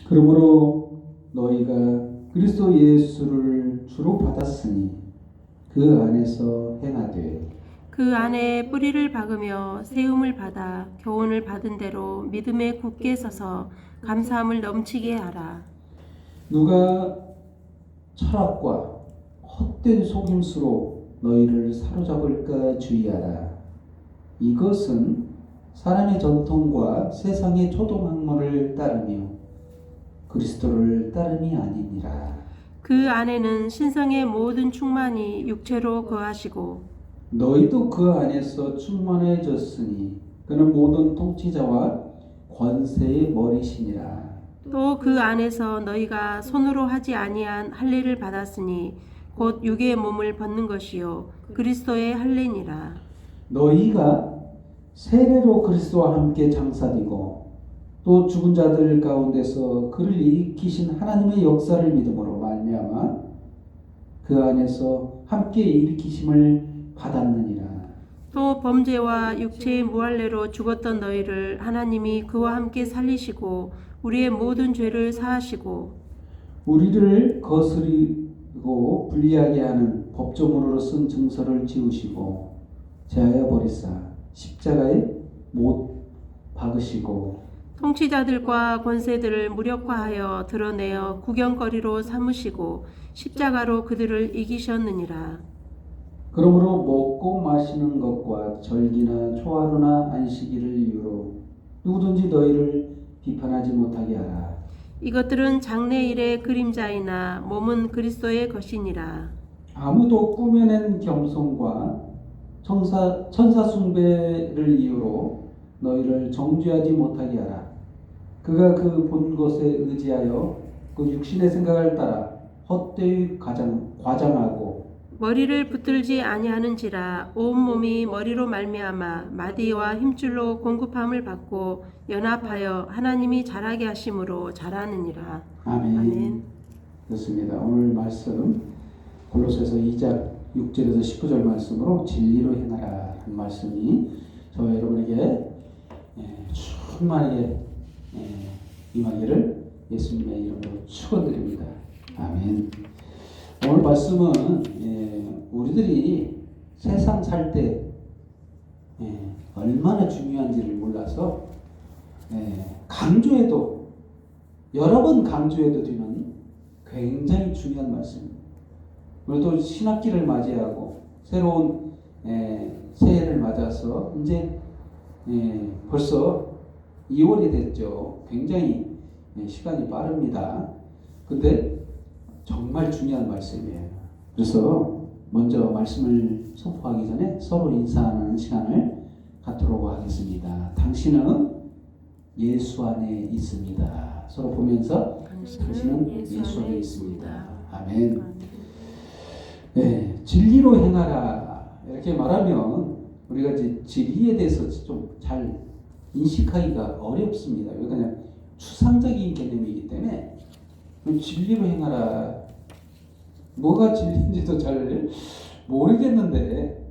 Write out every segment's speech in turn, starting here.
그러므로 너희가 그리스도 예수를 주로 받았으니 그 안에서 행하되 그 안에 뿌리를 박으며 세움을 받아 교훈을 받은 대로 믿음에 굳게 서서 감사함을 넘치게 하라. 누가 철학과 헛된 속임수로 너희를 사로잡을까 주의하라. 이것은 사람의 전통과 세상의 초동학문을 따르며 그리스도를 따름이 아니니라. 그 안에는 신성의 모든 충만이 육체로 거하시고 너희도 그 안에서 충만해졌으니 그는 모든 통치자와 권세의 머리시니라. 또 그 안에서 너희가 손으로 하지 아니한 할례를 받았으니 곧 육의 몸을 벗는 것이요 그리스도의 할례니라. 너희가 세례로 그리스도와 함께 장사되고 또 죽은 자들 가운데서 그를 일으키신 하나님의 역사를 믿음으로 말미암아 그 안에서 함께 일으키심을 받았느니라. 또 범죄와 육체의 무할례로 죽었던 너희를 하나님이 그와 함께 살리시고 우리의 모든 죄를 사하시고 우리를 거스리고 불리하게 하는 법조문으로 쓴 증서를 지우시고 제하여 버리사 십자가에 못 박으시고 통치자들과 권세들을 무력화하여 드러내어 구경거리로 삼으시고 십자가로 그들을 이기셨느니라. 그러므로 먹고 마시는 것과 절기나 초하루나 안식일을 이유로 누구든지 너희를 비판하지 못하게 하라. 이것들은 장래일의 그림자이나 몸은 그리스도의 것이니라. 아무도 꾸며낸 겸손과 천사 숭배를 이유로 너희를 정죄하지 못하게 하라. 그가 그 본 것에 의지하여 그 육신의 생각을 따라 헛되이 과장하고 머리를 붙들지 아니하는지라 온 몸이 머리로 말미암아 마디와 힘줄로 공급함을 받고 연합하여 하나님이 자라게 하심으로 자라느니라. 아멘. 아멘. 그렇습니다. 오늘 말씀 골로새서 2장 6절에서 19절 말씀으로 진리로 행하라 하는 말씀이 저와 여러분에게 충만하게 임하기를 예수님의 이름으로 축원드립니다. 아멘. 오늘 말씀은 우리들이 세상 살 때 얼마나 중요한지를 몰라서 강조해도 여러 번 강조해도 되는 굉장히 중요한 말씀입니다. 우리도 신학기를 맞이하고 새로운 새해를 맞아서 이제 벌써 2월이 됐죠. 굉장히 시간이 빠릅니다. 근데 정말 중요한 말씀이에요. 그래서 먼저 말씀을 선포하기 전에 서로 인사하는 시간을 갖도록 하겠습니다. 당신은 예수 안에 있습니다. 서로 보면서 당신은 예수 안에 있습니다. 아멘. 네, 진리로 행하라 이렇게 말하면 우리가 이제 진리에 대해서 좀 잘 인식하기가 어렵습니다. 그냥 추상적인 개념이기 때문에 진리로 행하라 뭐가 진리인지도 잘 모르겠는데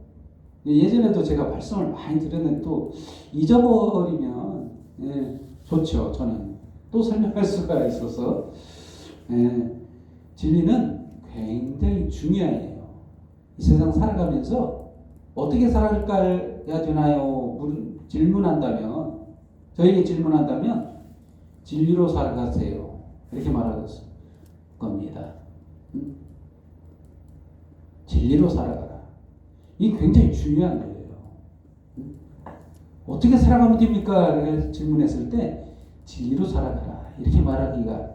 예전에도 제가 말씀을 많이 드렸는데 또 잊어버리면 좋죠. 저는 또 설명할 수가 있어서 진리는 굉장히 중요해요. 이 세상 살아가면서 어떻게 살아가야 되나요? 질문한다면 저에게 질문한다면 진리로 살아가세요. 이렇게 말할 겁니다. 진리로 살아가라. 이게 굉장히 중요한 거예요. 어떻게 살아가면 됩니까? 이렇게 질문했을 때 진리로 살아가라. 이렇게 말하기가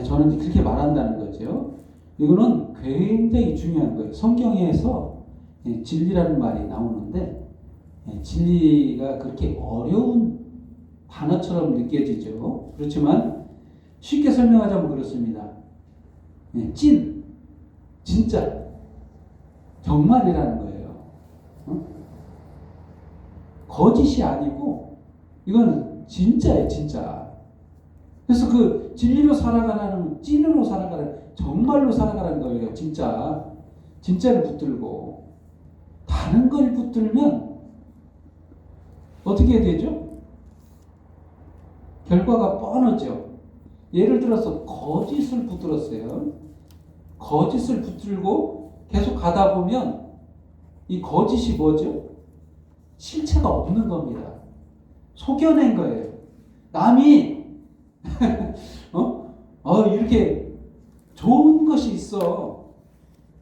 저는 그렇게 말한다는 거죠. 이거는 굉장히 중요한 거예요. 성경에서 진리라는 말이 나오는데 진리가 그렇게 어려운 단어처럼 느껴지죠. 그렇지만 쉽게 설명하자면 그렇습니다. 진짜, 정말이라는 거예요. 거짓이 아니고 이건 진짜예요, 진짜. 그래서 그 진리로 살아가라는 찐으로 살아가라는 정말로 살아가라는 거예요. 진짜를 붙들고 다른 걸 붙들면 어떻게 되죠? 결과가 뻔하죠. 예를 들어서 거짓을 붙들었어요. 거짓을 붙들고 계속 가다 보면 이 거짓이 뭐죠? 실체가 없는 겁니다. 속여낸 거예요. 남이 이렇게 좋은 것이 있어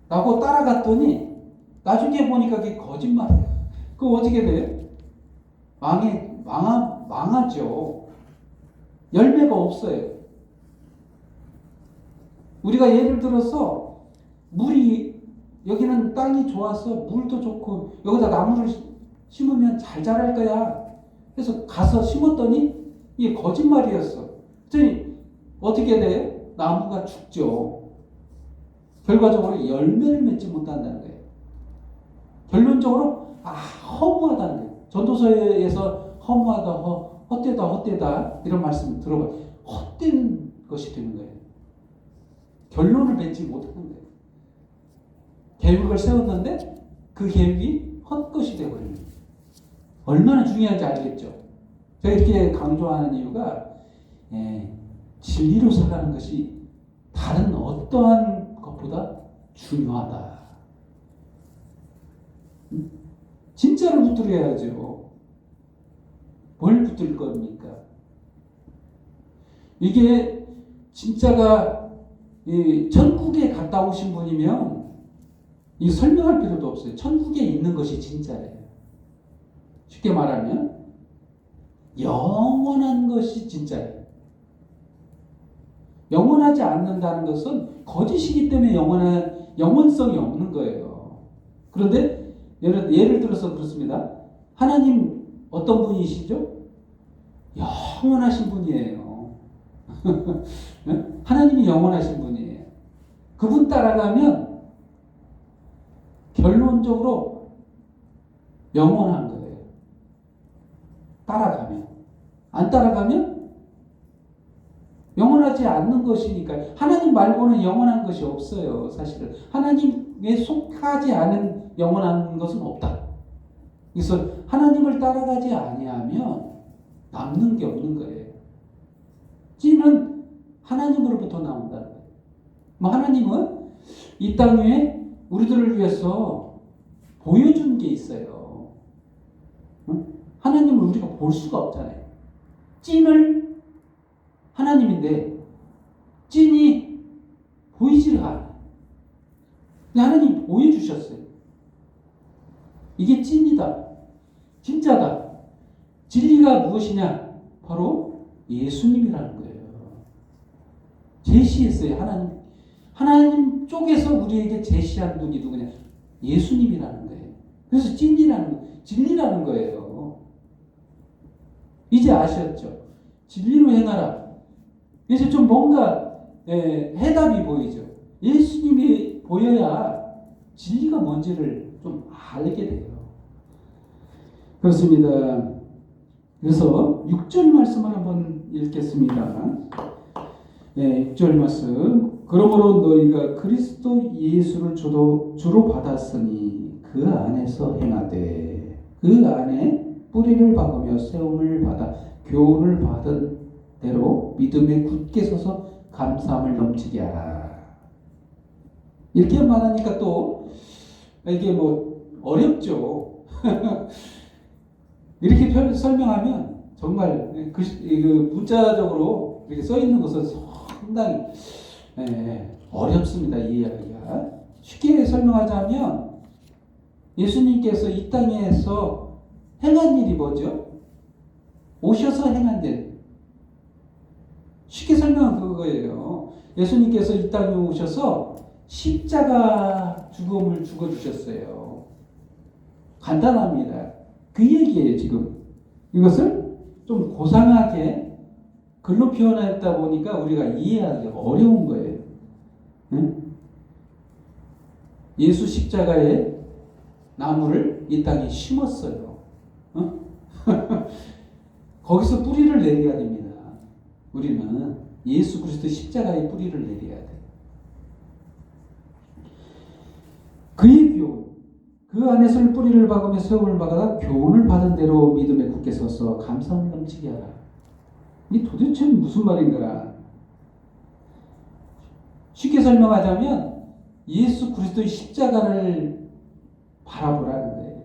라고 따라갔더니 나중에 보니까 그게 거짓말이에요. 그거 어떻게 돼요? 망하죠. 열매가 없어요. 우리가 예를 들어서 물이 여기는 땅이 좋아서 물도 좋고 여기다 나무를 심으면 잘 자랄 거야. 그래서 가서 심었더니 이게 거짓말이었어. 그랬더니 어떻게 돼요? 나무가 죽죠. 결과적으로 열매를 맺지 못한다는 거예요. 결론적으로 허무하다는 거예요. 전도서에서 허무하다, 헛되다 이런 말씀 들어봐요. 헛된 것이 되는 거예요. 결론을 맺지 못하는 거예요. 계획을 세웠는데 그 계획이 헛것이 되어버리는 거예요. 얼마나 중요한지 알겠죠? 제가 이렇게 강조하는 이유가 진리로 살아가는 것이 다른 어떠한 것보다 중요하다. 진짜를 붙들어야죠. 뭘 붙들 겁니까? 이게 진짜가 천국에 갔다 오신 분이면 이 설명할 필요도 없어요. 천국에 있는 것이 진짜예요. 쉽게 말하면 영원한 것이 진짜예요. 영원하지 않는다는 것은 거짓이기 때문에 영원성이 없는 거예요. 그런데 예를 들어서 그렇습니다. 하나님 어떤 분이시죠? 영원하신 분이에요. 하나님이 영원하신 분이에요. 그분 따라가면 결론적으로 영원한 거예요. 따라가면. 안 따라가면 영원하지 않는 것이니까. 하나님 말고는 영원한 것이 없어요. 사실은 하나님에 속하지 않은 영원한 것은 없다. 그래서 하나님을 따라가지 아니하면 남는 게 없는 거예요. 찌는 하나님으로부터 나온다는 거예요. 하나님은 이 땅 위에 우리들을 위해서 보여준 게 있어요. 하나님을 우리가 볼 수가 없잖아요. 찐을 하나님인데 찐이 보이지가 않아요. 하나님이 보여주셨어요. 이게 찐이다. 진짜다. 진리가 무엇이냐? 바로 예수님이라는 거예요. 제시했어요. 하나님 쪽에서 우리에게 제시한 분이 누구냐? 예수님이라는 거예요. 그래서 진리라는 거예요. 이제 아셨죠? 진리로 행하라. 이제 좀 뭔가 해답이 보이죠. 예수님이 보여야 진리가 뭔지를 좀 알게 돼요. 그렇습니다. 그래서 6절 말씀을 한번 읽겠습니다. 6절 말씀. 그러므로 너희가 그리스도 예수를 주로 받았으니 그 안에서 행하되 그 안에 뿌리를 박으며 세움을 받아 교훈을 받은 대로 믿음에 굳게 서서 감사함을 넘치게 하라. 이렇게 말하니까 또 이게 어렵죠. 이렇게 설명하면 정말 그 문자적으로 이렇게 써 있는 것은 상당히 어렵습니다. 이해하기가. 쉽게 설명하자면 예수님께서 이 땅에서 행한 일이 뭐죠? 오셔서 행한 일. 쉽게 설명은 그거예요. 예수님께서 이 땅에 오셔서 십자가 죽음을 죽어주셨어요. 간단합니다. 그 얘기예요, 지금. 이것을 좀 고상하게 글로 표현했다 보니까 우리가 이해하기 어려운 거예요. 응? 예수 십자가에 나무를 이 땅에 심었어요. 응? 거기서 뿌리를 내려야 됩니다. 우리는 예수 그리스도 십자가에 뿌리를 내려야 돼요. 그의 교훈, 그 안에서 뿌리를 박으며 세움을 박아 교훈을 받은 대로 믿음에 굳게 서서 감사함을 넘치게 하라. 이 도대체 무슨 말인가? 쉽게 설명하자면 예수 그리스도의 십자가를 바라보라는 거예요.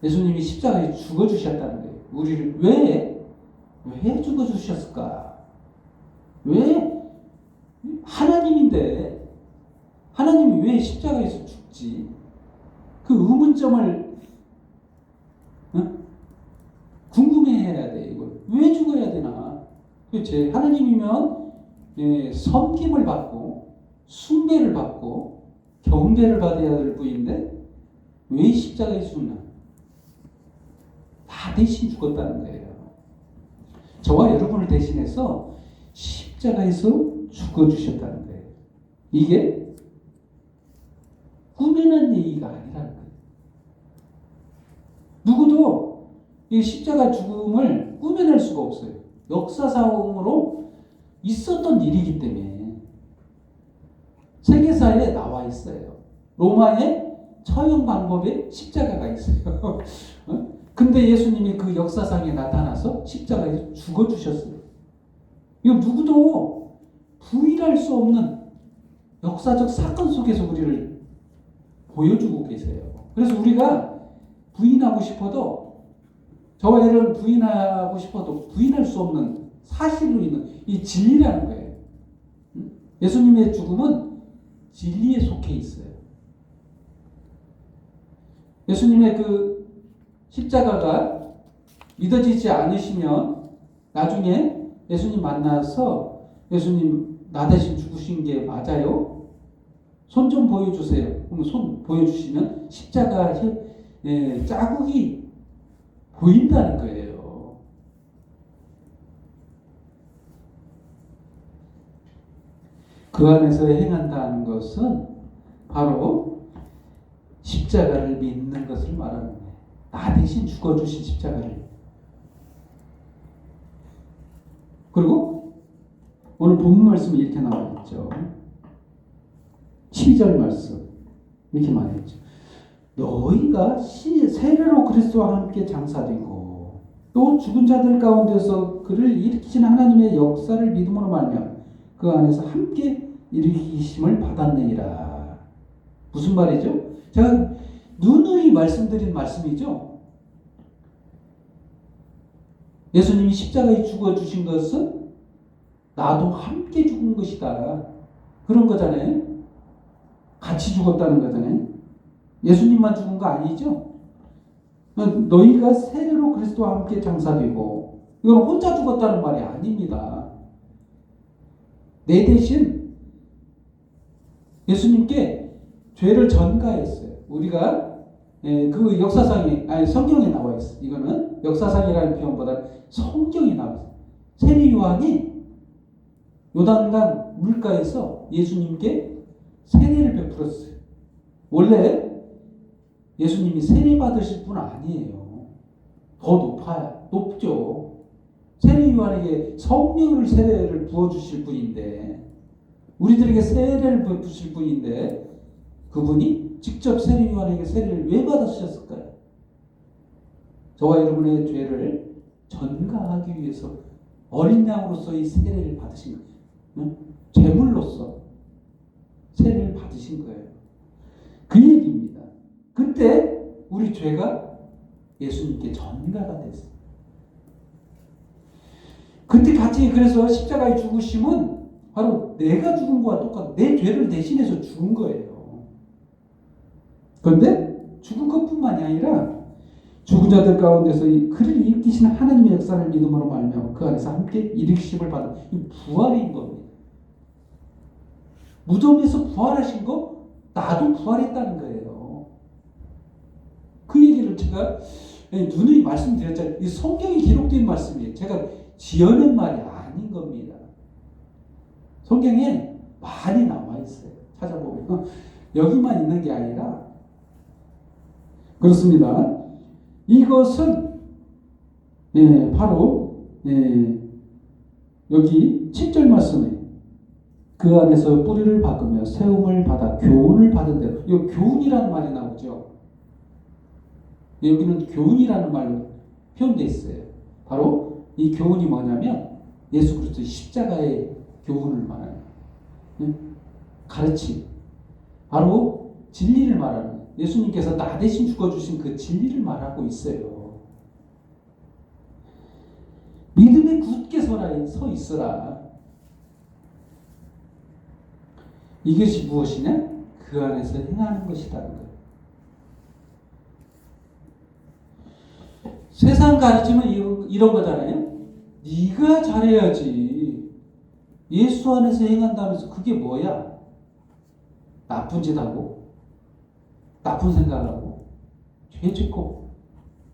예수님이 십자가에 죽어주셨다는 거예요. 우리를 왜 죽어주셨을까? 왜? 하나님인데 하나님이 왜 십자가에서 죽지? 그 의문점을 궁금해해야 돼. 이걸 왜 죽어야 되나? 도대체 하나님이면 섬김을 받고 숭배를 받고 경배를 받아야 될 분인데 왜 십자가에 죽나? 다 대신 죽었다는 거예요. 저와 여러분을 대신해서 십자가에서 죽어주셨다는 거예요. 이게 꾸미는 얘기가 아니라는 거예요. 누구도 이 십자가 죽음을 꾸며낼 수가 없어요. 역사상으로 있었던 일이기 때문에 세계사에 나와 있어요. 로마의 처형 방법에 십자가가 있어요. 근데 예수님이 그 역사상에 나타나서 십자가에서 죽어주셨어요. 이거 누구도 부인할 수 없는 역사적 사건 속에서 우리를 보여주고 계세요. 그래서 우리가 부인하고 싶어도 저와 여러분 부인하고 싶어도 부인할 수 없는 사실로 있는 이 진리라는 거예요. 예수님의 죽음은 진리에 속해 있어요. 예수님의 그 십자가가 믿어지지 않으시면 나중에 예수님 만나서 예수님 나 대신 죽으신 게 맞아요? 손 좀 보여주세요. 그럼 손 보여주시면 십자가 자국이 보인다는 거예요. 그 안에서 행한다는 것은 바로 십자가를 믿는 것을 말하는 거예요. 나 대신 죽어주신 십자가를. 그리고 오늘 본문 말씀이 이렇게 나와 있죠. 12절 말씀 이렇게 말했죠. 너희가 세례로 그리스도와 함께 장사되고 또 죽은 자들 가운데서 그를 일으키신 하나님의 역사를 믿음으로 말하며 그 안에서 함께 일으키심을 받았느니라. 무슨 말이죠? 제가 누누이 말씀드린 말씀이죠. 예수님이 십자가에 죽어주신 것은 나도 함께 죽은 것이다. 그런 거잖아요. 같이 죽었다는 거잖아요. 예수님만 죽은 거 아니죠? 너희가 세례로 그리스도와 함께 장사되고 이건 혼자 죽었다는 말이 아닙니다. 내 대신 예수님께 죄를 전가했어요. 우리가 그 역사상에 아니 성경에 나와 있어. 이거는 역사상이라는 표현보다 성경에 나와 있어. 세례 요한이 요단강 물가에서 예수님께 세례를 베풀었어요. 원래 예수님이 세례 받으실 분 아니에요. 더 높죠. 세례 요한에게 성령을 세례를 부어주실 분인데 우리들에게 세례를 베푸실 분인데 그분이 직접 세례 요한에게 세례를 왜 받으셨을까요? 저와 여러분의 죄를 전가하기 위해서 어린 양으로서의 세례를 받으신 거예요. 응? 제물로서 세례를 받으신 거예요. 그 얘기입니다. 그때 우리 죄가 예수님께 전가가 됐어요. 그때 같이 그래서 십자가에 죽으심은 바로 내가 죽은 거와 똑같아. 내 죄를 대신해서 죽은 거예요. 그런데 죽은 것뿐만이 아니라 죽은 자들 가운데서 그를 일으키시는 하나님의 역사를 믿음으로 말미암아 그 안에서 함께 일으키심을 받은 이 부활인 겁니다. 무덤에서 부활하신 거 나도 부활했다는 거예요. 그 얘기를 제가 누누이 말씀드렸잖아요. 이 성경에 기록된 말씀이에요. 제가 지어낸 말이 아닌 겁니다. 성경에 많이 나와 있어요. 찾아보면 여기만 있는 게 아니라 그렇습니다. 이것은 바로 여기 7절 말씀에 그 안에서 뿌리를 박으며 세움을 받아 교훈을 받은 대로 이 교훈이라는 말이 나오죠. 여기는 교훈이라는 말로 표현되어 있어요. 바로 이 교훈이 뭐냐면 예수 그리스도의 십자가의 교훈을 말하는 가르침, 바로 진리를 말하는 거예요. 예수님께서 나 대신 죽어주신 그 진리를 말하고 있어요. 믿음에 굳게 서 있으라. 이것이 무엇이냐? 그 안에서 행하는 것이라는 거예요. 세상 가르침은 이런 거잖아요. 네가 잘해야지. 예수 안에서 행한다면서 그게 뭐야? 나쁜 짓 하고, 나쁜 생각하고, 죄 짓고,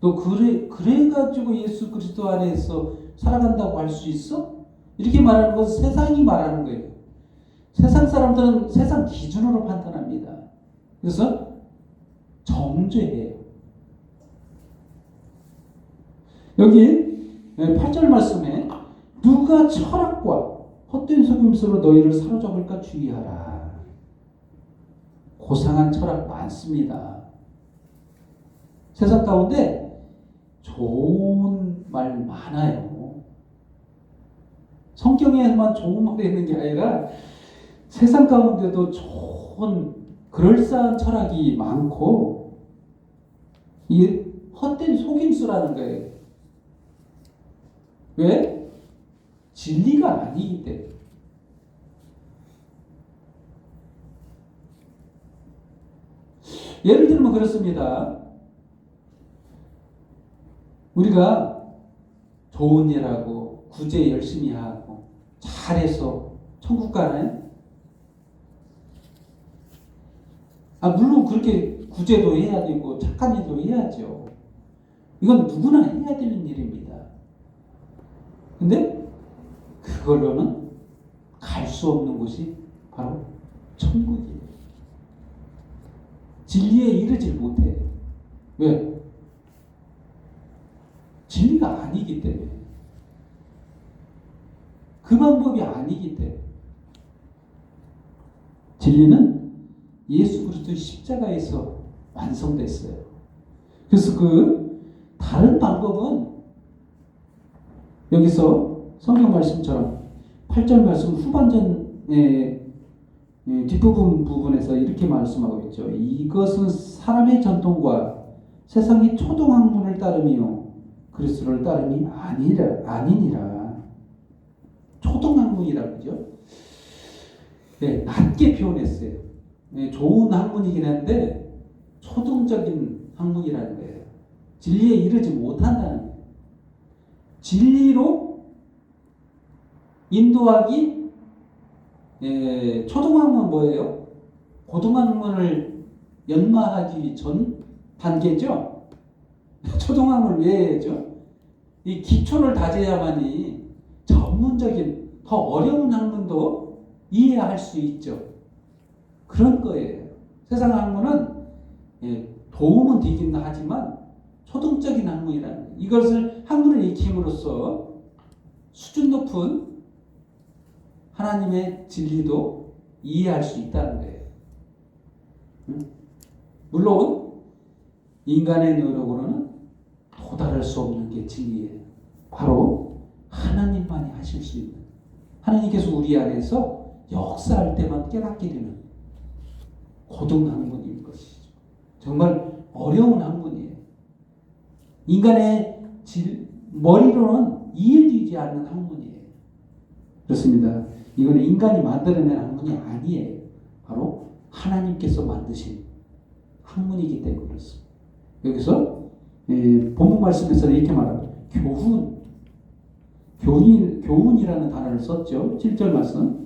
너 그래가지고 예수 그리스도 안에서 살아간다고 할 수 있어? 이렇게 말하는 건 세상이 말하는 거예요. 세상 사람들은 세상 기준으로 판단합니다. 그래서 정죄해요. 여기 8절 말씀에 누가 철학과 헛된 속임수로 너희를 사로잡을까 주의하라. 고상한 철학 많습니다. 세상 가운데 좋은 말 많아요. 성경에만 좋은 말이 있는 게 아니라 세상 가운데도 좋은 그럴싸한 철학이 많고 이 헛된 속임수라는 거예요. 왜? 진리가 아니기 때문에. 예를 들면 그렇습니다. 우리가 좋은 일하고 구제 열심히 하고 잘해서 천국 가나요? 물론 그렇게 구제도 해야 되고 착한 일도 해야죠. 이건 누구나 해야 되는 일입니다. 근데 그걸로는 갈 수 없는 곳이 바로 천국이에요. 진리에 이르지 못해요. 왜? 진리가 아니기 때문에. 그 방법이 아니기 때문에. 진리는 예수 그리스도의 십자가에서 완성됐어요. 그래서 그 다른 방법은 여기서 성경 말씀처럼 8절 말씀 후반전에 뒷부분에서 이렇게 말씀하고 있죠. 이것은 사람의 전통과 세상의 초동학문을 따름이요 그리스도를 따름이 아니니라. 초동학문이라고 그러죠. 네, 낮게 표현했어요. 네, 좋은 학문이긴 한데 초동적인 학문이라는 거예요. 진리에 이르지 못한다는 거예요. 진리로 인도하기 초등학문 뭐예요? 고등학문을 연마하기 전 단계죠. 초등학문을 왜 해야죠? 이 기초를 다져야만이 전문적인 더 어려운 학문도 이해할 수 있죠. 그런 거예요. 세상 학문은 도움은 되긴 하지만 초등적인 학문이라는 거예요. 이것을 학문을 익힘으로써 수준 높은 하나님의 진리도 이해할 수 있다는 거예요. 물론 인간의 노력으로는 도달할 수 없는 게 진리예요. 바로 하나님만이 하실 수 있는, 하나님께서 우리 안에서 역사할 때만 깨닫게 되는 고등학문인 것이죠. 정말 어려운 학문이에요. 인간의 머리로는 이해되지 않는 학문이에요. 그렇습니다. 이건 인간이 만들어낸 학문이 아니에요. 바로 하나님께서 만드신 학문이기 때문에 그렇습니다. 여기서 본문 말씀에서는 이렇게 말합니다. 교훈이라는 단어를 썼죠. 7절 말씀.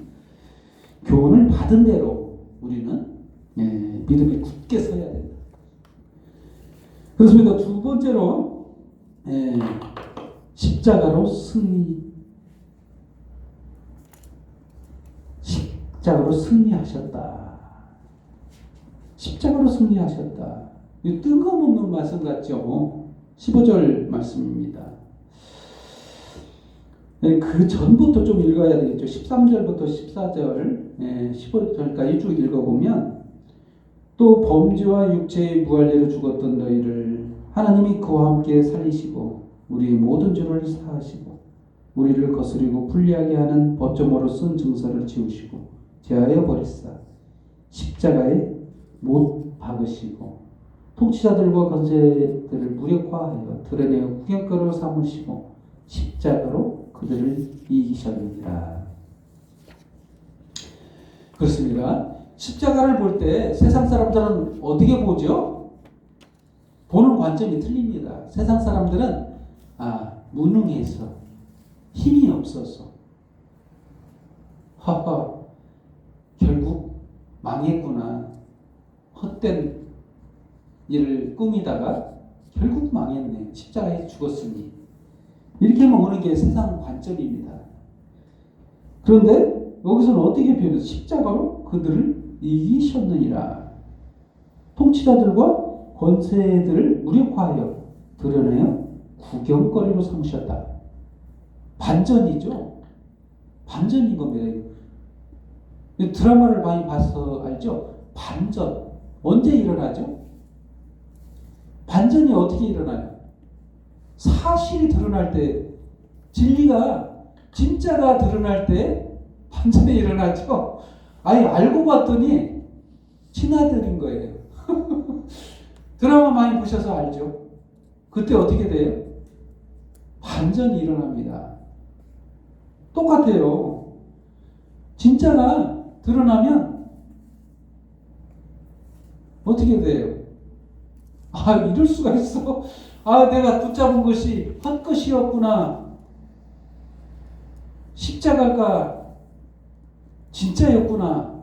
교훈을 받은 대로 우리는 믿음에 굳게 서야 된다. 그렇습니다. 두 번째로 십자가로 승리하셨다. 십자가로 승리하셨다. 뜬금없는 말씀 같죠. 15절 말씀입니다. 그 전부터 좀 읽어야 되겠죠. 13절부터 14절, 15절까지 쭉 읽어보면 또 범죄와 육체의 무할례로 죽었던 너희를 하나님이 그와 함께 살리시고 우리의 모든 죄를 사하시고 우리를 거스리고 불리하게 하는 법조모로 쓴 증서를 지우시고 제하여 버리사 십자가에 못 박으시고 통치자들과 권세들을 무력화하여 드러내어 구경거리로 삼으시고 십자가로 그들을 이기셨느니라. 그렇습니다. 십자가를 볼 때 세상 사람들은 어떻게 보죠? 보는 관점이 틀립니다. 세상 사람들은 무능해서 힘이 없어서 결국 망했구나. 헛된 일을 꾸미다가 결국 망했네. 십자가에 죽었으니. 이렇게만 보는 게 세상 관점입니다. 그런데 여기서는 어떻게 표현해서 십자가로 그들을 이기셨느니라. 통치자들과 권세들을 무력화하여 드러내어 구경거리로 삼으셨다. 반전이죠. 반전인 겁니다. 드라마를 많이 봐서 알죠? 반전. 언제 일어나죠? 반전이 어떻게 일어나요? 사실이 드러날 때, 진짜가 드러날 때 반전이 일어나죠? 아니, 알고 봤더니 친아들인 거예요. 드라마 많이 보셔서 알죠? 그때 어떻게 돼요? 반전이 일어납니다. 똑같아요. 진짜가 드러나면 어떻게 돼요? 이럴 수가 있어. 내가 붙잡은 것이 헛것이었구나. 십자가가 진짜였구나.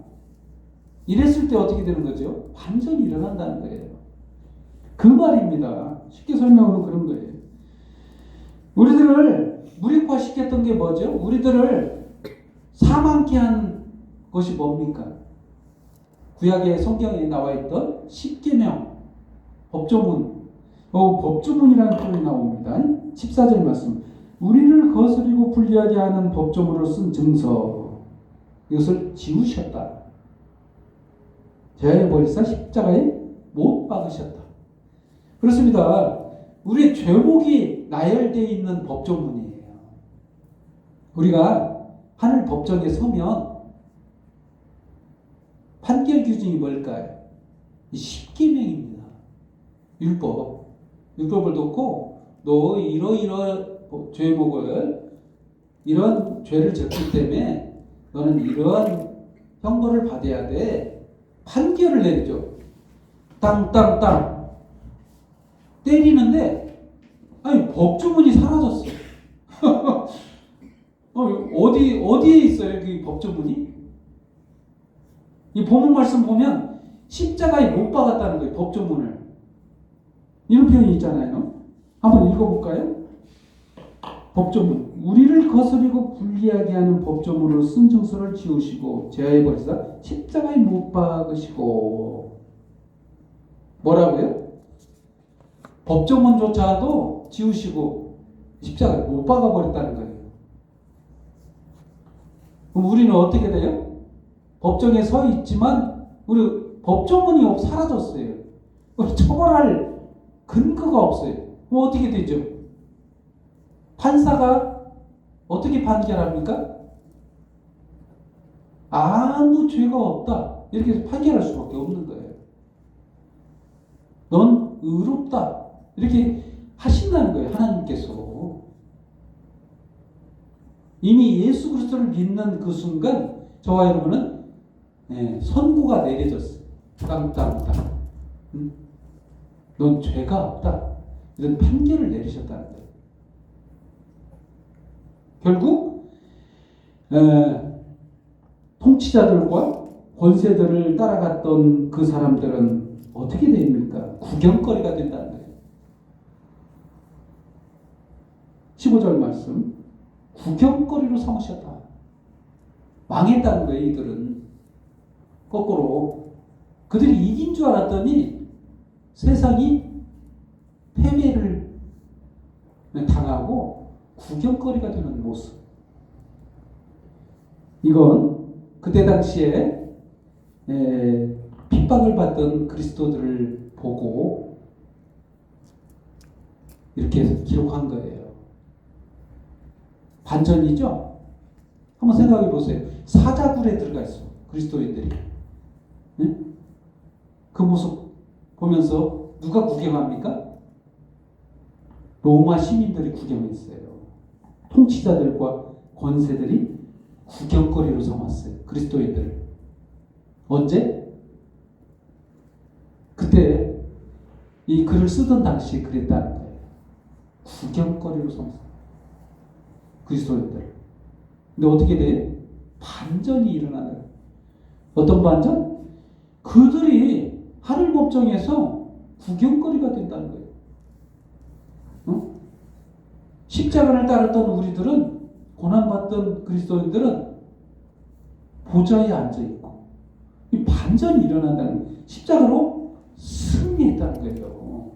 이랬을 때 어떻게 되는 거죠? 반전이 일어난다는 거예요. 그 말입니다. 쉽게 설명하면 그런 거예요. 우리들을 무력화시켰던 게 뭐죠? 우리들을 사망케 한 것이 뭡니까? 구약의 성경에 나와 있던 십계명, 법조문. 법조문이라는 표현이 나옵니다. 14절 말씀. 우리를 거스리고 불리하게 하는 법조문으로 쓴 증서. 이것을 지우셨다. 제하여 버리사 십자가에 못 박으셨다. 그렇습니다. 우리의 죄목이 나열되어 있는 법조문이에요. 우리가 하늘 법정에 서면 판결 규정이 뭘까요? 십계명입니다. 율법을 놓고 너 이러이러 죄목을 이런 죄를 졌기 때문에 너는 이러한 형벌을 받아야 돼. 판결을 내리죠. 땅땅땅 때리는데 법조문이 사라졌어. 어디에 있어요? 그 법조문이? 이 본문 말씀 보면 십자가에 못 박았다는 거예요. 법조문을. 이런 표현이 있잖아요. 한번 읽어볼까요? 법조문. 우리를 거스리고 불리하게 하는 법조문으로 쓴 증서를 지우시고 제하여 버리사 십자가에 못 박으시고. 뭐라고요? 법조문조차도 지우시고 십자가에 못 박아버렸다는 거예요. 그럼 우리는 어떻게 돼요? 법정에 서 있지만 우리 법조문이 사라졌어요. 처벌할 근거가 없어요. 그럼 어떻게 되죠? 판사가 어떻게 판결합니까? 아무 죄가 없다. 이렇게 판결할 수밖에 없는 거예요. 넌 의롭다. 이렇게 하신다는 거예요. 하나님께서. 이미 예수 그리스도를 믿는 그 순간 저와 여러분은 선고가 내려졌어요. 땅땅땅. 넌 죄가 없다. 이런 판결을 내리셨다는 거예요. 결국 통치자들과 권세들을 따라갔던 그 사람들은 어떻게 됩니까? 구경거리가 된다는 거예요. 15절 말씀. 구경거리로 삼으셨다. 망했다는 거예요. 이들은. 거꾸로 그들이 이긴 줄 알았더니 세상이 패배를 당하고 구경거리가 되는 모습. 이건 그때 당시에 핍박을 받던 그리스도들을 보고 이렇게 기록한 거예요. 반전이죠? 한번 생각해 보세요. 사자굴에 들어가 있어. 그리스도인들이. 응? 그 모습 보면서 누가 구경합니까? 로마 시민들이 구경했어요. 통치자들과 권세들이 구경거리로 삼았어요. 그리스도인들을. 언제? 그때 이 글을 쓰던 당시에 그랬다는 거예요. 구경거리로 삼았어요. 그리스도인들. 근데 어떻게 돼요? 반전이 일어나는 거예요. 어떤 반전? 그들이 하늘 법정에서 구경거리가 된다는 거예요. 어? 십자가를 따랐던 우리들은, 고난받던 그리스도인들은 보좌에 앉아있고, 이 반전이 일어난다는 거예요. 십자가로 승리했다는 거예요.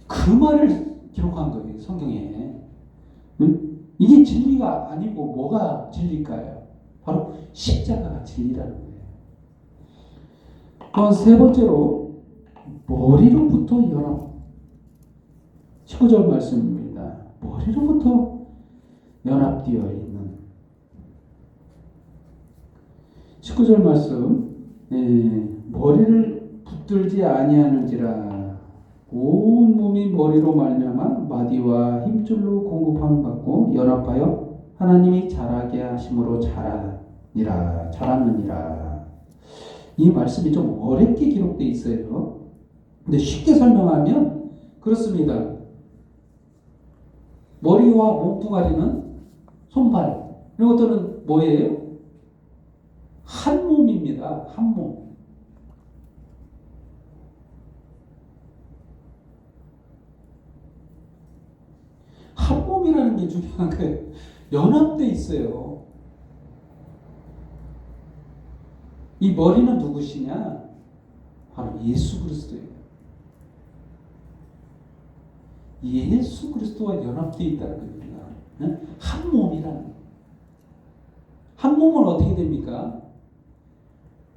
그 말을 기록한 거예요, 성경에. 응? 이게 진리가 아니고 뭐가 진리일까요? 바로 십자가가 진리라는 거예요. 또한 세 번째로, 머리로부터 연합. 19절 말씀입니다. 머리로부터 연합되어 있는 19절 말씀. 머리를 붙들지 아니하는지라 온 몸이 머리로 말미암아 마디와 힘줄로 공급함을 받고 연합하여 하나님이 자라게 하심으로 자랐느니라. 이 말씀이 좀 어렵게 기록되어 있어요. 근데 쉽게 설명하면 그렇습니다. 머리와 몸뚱아리는 손발, 이런 것들은 뭐예요? 한 몸입니다. 한 몸. 한 몸이라는 게 중요한 거예요. 연합돼 있어요. 이 머리는 누구시냐? 바로 예수 그리스도예요. 예수 그리스도와 연합되어 있다는 겁니다. 한 몸이라는 거예요. 한 몸은 어떻게 됩니까?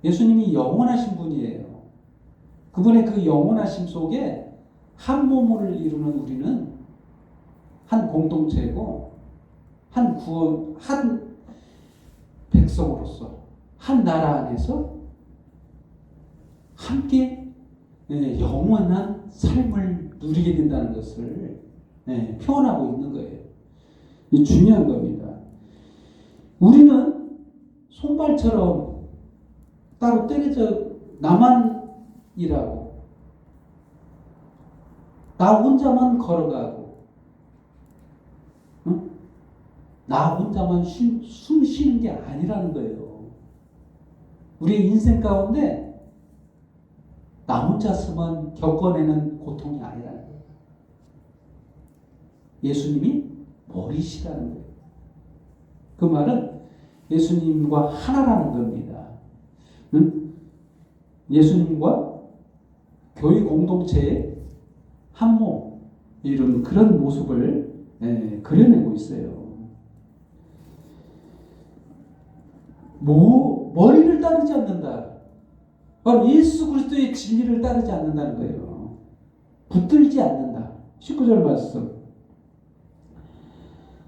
예수님이 영원하신 분이에요. 그분의 그 영원하심 속에 한 몸을 이루는 우리는 한 공동체고, 한 구원, 한 백성으로서, 한 나라 안에서 함께 영원한 삶을 누리게 된다는 것을 표현하고 있는 거예요. 이 중요한 겁니다. 우리는 손발처럼 따로 떼려져 나만 일하고 나 혼자만 걸어가고, 응? 나 혼자만 숨 쉬는 게 아니라는 거예요. 우리의 인생 가운데 나 혼자서만 겪어내는 고통이 아니라는 거예요. 예수님이 머리시라는 거예요. 그 말은 예수님과 하나라는 겁니다. 응? 예수님과 교회 공동체의 한 몸, 이런 그런 모습을 그려내고 있어요. 머리를 따르지 않는다. 바로 예수 그리스도의 진리를 따르지 않는다는 거예요. 붙들지 않는다. 19절 말씀.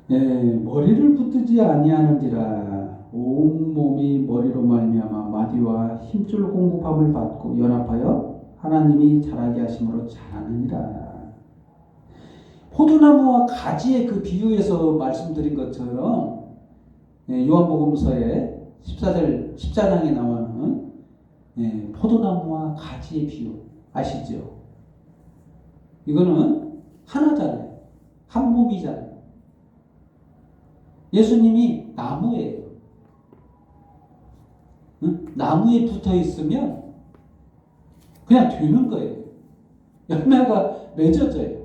머리를 붙들지 아니하는지라 온 몸이 머리로 말미암아 마디와 힘줄 공급함을 받고 연합하여 하나님이 자라게 하심으로 자라느니라. 포도나무와 가지의 그 비유에서 말씀드린 것처럼 요한복음서의 14장에 나오는 포도나무와 가지의 비유 아시죠? 이거는 하나잖아요. 한 몸이잖아요. 예수님이 나무예요. 응? 나무에 붙어 있으면 그냥 되는 거예요. 열매가 맺어져요.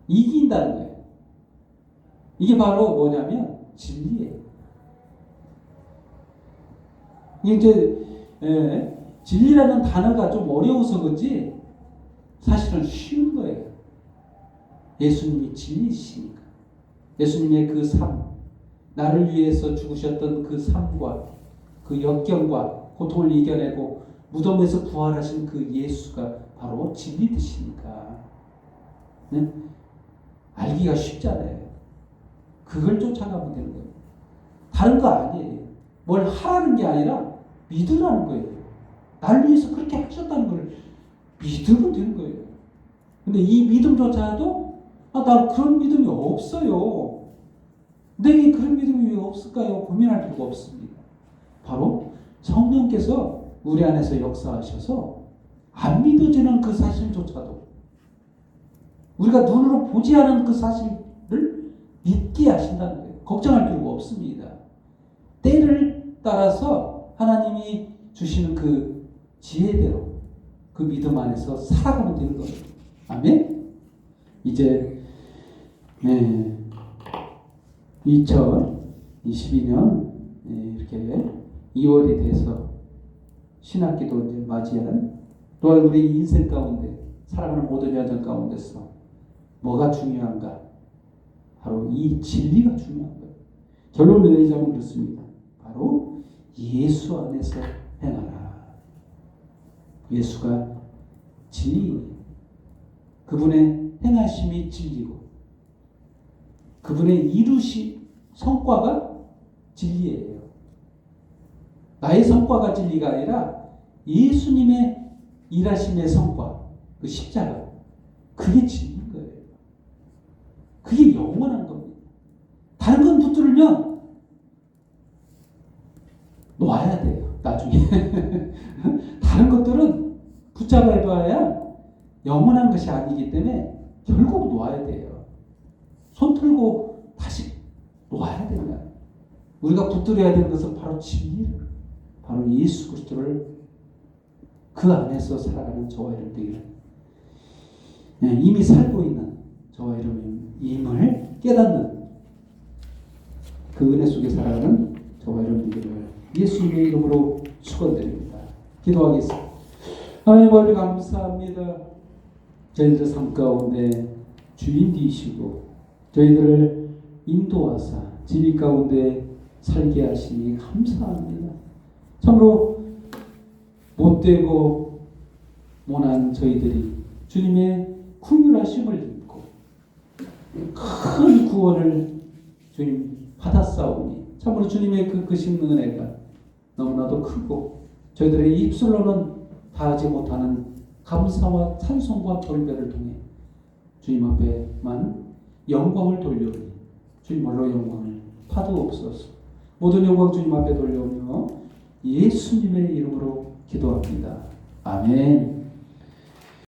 이긴다는 거예요. 이게 바로 뭐냐면 진리예요. 이제 진리라는 단어가 좀 어려워서 그렇지 사실은 쉬운 거예요. 예수님이 진리시니까. 예수님의 그 삶, 나를 위해서 죽으셨던 그 삶과 그 역경과 고통을 이겨내고 무덤에서 부활하신 그 예수가 바로 진리이시니까 알기가 쉽잖아요. 그걸 쫓아가면 되는 거예요. 다른 거 아니에요. 뭘 하라는 게 아니라 믿으라는 거예요. 날 위해서 그렇게 하셨다는 걸 믿으면 되는 거예요. 근데 이 믿음조차도 나 그런 믿음이 없어요. 내게 그런 믿음이 왜 없을까요? 고민할 필요가 없습니다. 바로 성령께서 우리 안에서 역사하셔서 안 믿어지는 그 사실조차도 우리가 눈으로 보지 않은 그 사실을 믿게 하신다는 거예요. 걱정할 필요가 없습니다. 때를 따라서 하나님이 주시는 그 지혜대로 그 믿음 안에서 살아가면 되는 거예요. 아멘? 이제 2022년 이렇게 2월이 돼서 신학기도 이제 맞이하는 또한 우리 인생 가운데 살아가는 모든 여정 가운데서 뭐가 중요한가? 바로 이 진리가 중요한 거예요. 결론을 내리자면 그렇습니다. 바로 예수 안에서 행하라. 예수가 진리예요. 그분의 행하심이 진리고 그분의 이루신 성과가 진리예요. 나의 성과가 진리가 아니라 예수님의 일하심의 성과, 그 십자가, 그게 진리인 거예요. 그게 영원한 겁니다. 다른 건 붙들면 놓아야 돼요. 나중에 다른 것들은 붙잡아봐야 영원한 것이 아니기 때문에 결국 놓아야 돼요. 손 틀고 다시 놓아야 된다. 우리가 붙들어야 되는 것은 바로 진리를, 바로 예수 그리스도를 그 안에서 살아가는 저와 여러분들이 이미 살고 있는 저와 여러분임을 깨닫는 그 은혜 속에 살아가는 저와 여러분들을 예수님의 이름으로 축원드립니다. 기도하겠습니다. 하나님 아버지 감사합니다. 저희들 삶 가운데 주인 되시고 저희들을 인도하사 진리 가운데 살게 하시니 감사합니다. 참으로 못되고 모난 저희들이 주님의 긍휼하심을 입고 큰 구원을 주님 받았사오니 참으로 주님의 그 크신 은혜가 너무나도 크고 저희들의 입술로는 다하지 못하는 감사와 찬송과 돌배를 통해 주님 앞에만 영광을 돌려오니 주님 홀로 영광을 파두옵소서. 모든 영광 주님 앞에 돌려오며 예수님의 이름으로 기도합니다. 아멘.